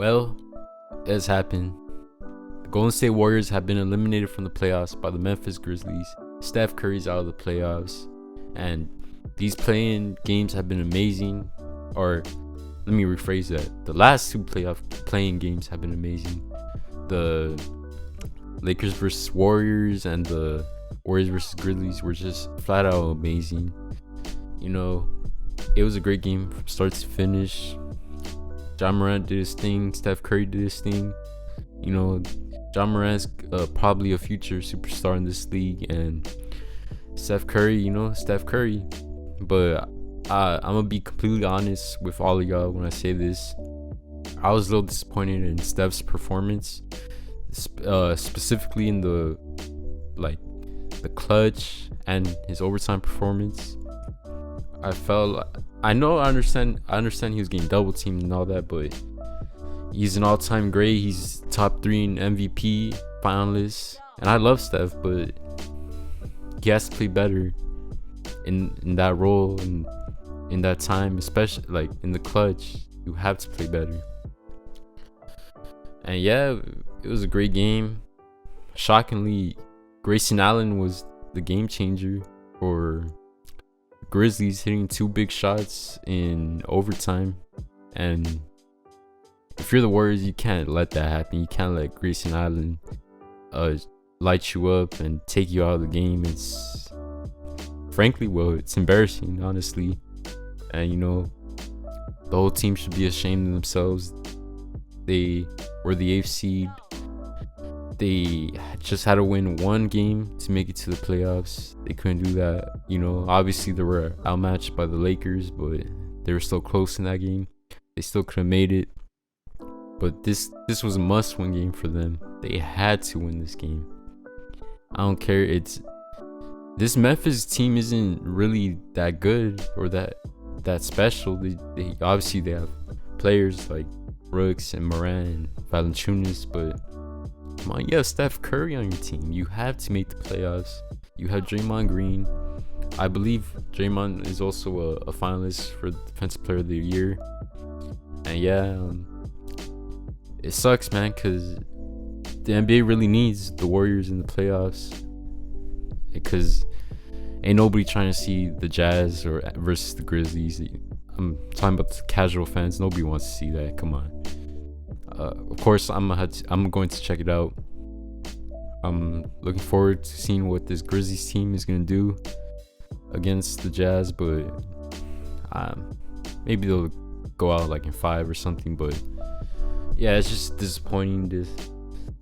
Well, it has happened. The Golden State Warriors have been eliminated from the playoffs by the Memphis Grizzlies. Steph Curry's out of the playoffs. And these play-in games have been amazing. Or, let me rephrase that. The last two play-in games have been amazing. The Lakers versus Warriors and the Warriors versus Grizzlies were just flat out amazing. It was a great game from start to finish. Morant did his thing. Steph Curry did his thing. Morant's probably a future superstar in this league, and Steph Curry, Steph Curry. But I'm gonna be completely honest with all of y'all when I say this. I was a little disappointed in Steph's performance, specifically in the clutch and his overtime performance. I understand he was getting double teamed and all that, but he's an all-time great. He's top 3 in MVP finalists, and I love Steph, but he has to play better in that role and in that time, especially in the clutch. You have to play better. And yeah, it was a great game. Shockingly, Grayson Allen was the game changer for Grizzlies, hitting 2 big shots in overtime. And if you're the Warriors, you can't let that happen. You can't let Grayson Allen light you up and take you out of the game. It's embarrassing, honestly. And the whole team should be ashamed of themselves. They were the 8th seed. They just had to win one game to make it to the playoffs. They couldn't do that. Obviously they were outmatched by the Lakers, but they were still close in that game. They still could have made it. But this was a must-win game for them. They had to win this game. I don't care. This Memphis team isn't really that good or that special. They obviously they have players like Brooks and Morant and Valanciunas, but come on, you have Steph Curry on your team. You have to make the playoffs. You have Draymond Green. I believe Draymond is also a finalist for Defensive Player of the Year. And yeah, it sucks, man, because the NBA really needs the Warriors in the playoffs. Because ain't nobody trying to see the Jazz versus the Grizzlies. I'm talking about the casual fans. Nobody wants to see that. Come on. Of course, I'm going to check it out. I'm looking forward to seeing what this Grizzlies team is gonna do against the Jazz, but maybe they'll go out in 5 or something. But yeah, it's just disappointing.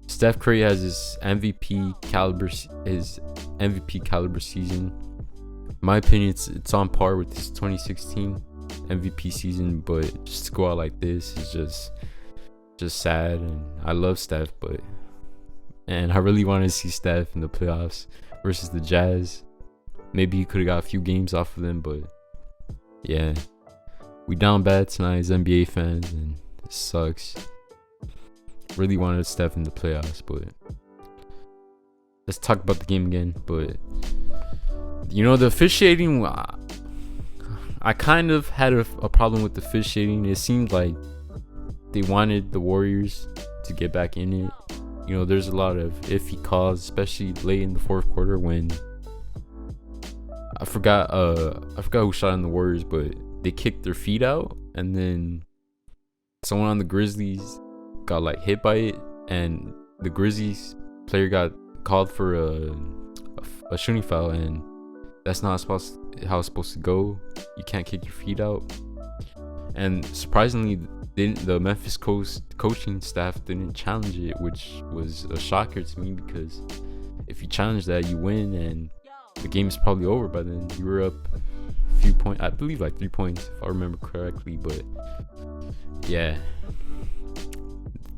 Steph Curry has his MVP caliber season. In my opinion, it's on par with his 2016 MVP season, but just to go out like this is just sad. And I love Steph, and I really wanted to see Steph in the playoffs versus the Jazz. Maybe he could have got a few games off of them, but yeah, we down bad tonight as NBA fans, and it sucks. Really wanted Steph in the playoffs, but let's talk about the game again. But the officiating, I kind of had a problem with the officiating. It seemed like they wanted the Warriors to get back in it. There's a lot of iffy calls, especially late in the fourth quarter when I forgot who shot on the Warriors, but they kicked their feet out, and then someone on the Grizzlies got hit by it, and the Grizzlies player got called for a shooting foul, and that's not how it's supposed to go. You can't kick your feet out. And surprisingly, the Memphis coaching staff didn't challenge it, which was a shocker to me, because if you challenge that, you win, and the game is probably over by then. You were up a few points, I believe 3 points if I remember correctly, but yeah,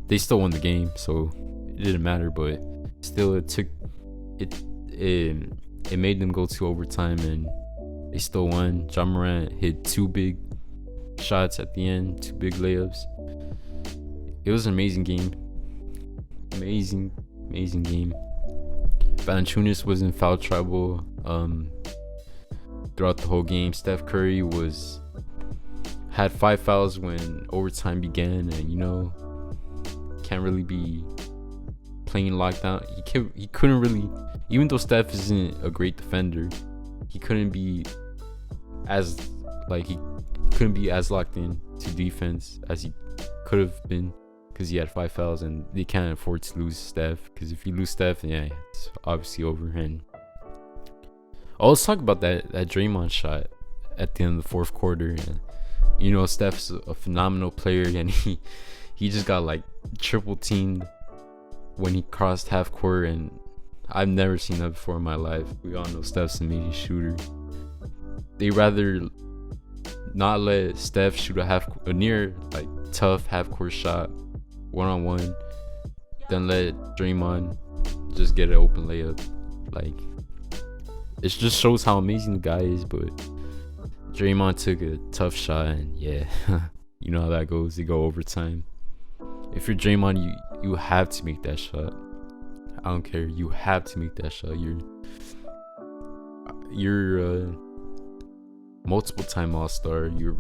they still won the game, so it didn't matter. But still, it made them go to overtime, and they still won. Morant hit 2 big shots at the end, 2 big layups. It was an amazing game. Amazing game. Valanciunas was in foul trouble throughout the whole game. Steph Curry had 5 fouls when overtime began, and can't really be playing lockdown. He couldn't really, even though Steph isn't a great defender, he couldn't be as he couldn't be as locked in to defense as he could have been, because he had 5 fouls, and they can't afford to lose Steph, because if you lose Steph, yeah, it's obviously over. And let's talk about that Draymond shot at the end of the fourth quarter. And you know, Steph's a phenomenal player, and he just got like triple teamed when he crossed half court, and I've never seen that before in my life. We all know Steph's an amazing shooter. They rather not let Steph shoot a near like tough half court shot 1-on-1 than let Draymond just get an open layup. Like, it just shows how amazing the guy is. But Draymond took a tough shot, and yeah, you know how that goes. They go overtime. If you're Draymond, you have to make that shot. I don't care. You have to make that shot. You're multiple time All-Star. You're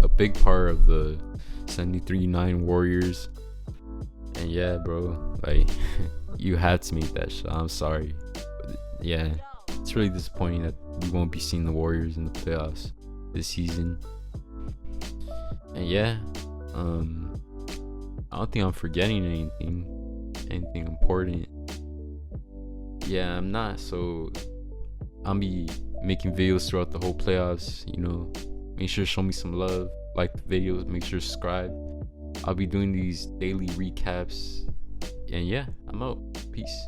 a big part of the 73-9 Warriors. And yeah, bro, like, you had to make that shot. I'm sorry. But yeah, it's really disappointing that we won't be seeing the Warriors in the playoffs this season. And yeah, I don't think I'm forgetting anything important. Yeah, I'm not. So I'll be making videos throughout the whole playoffs. You know, make sure to show me some love, like the videos, make sure to subscribe. I'll be doing these daily recaps. And yeah, I'm out. Peace.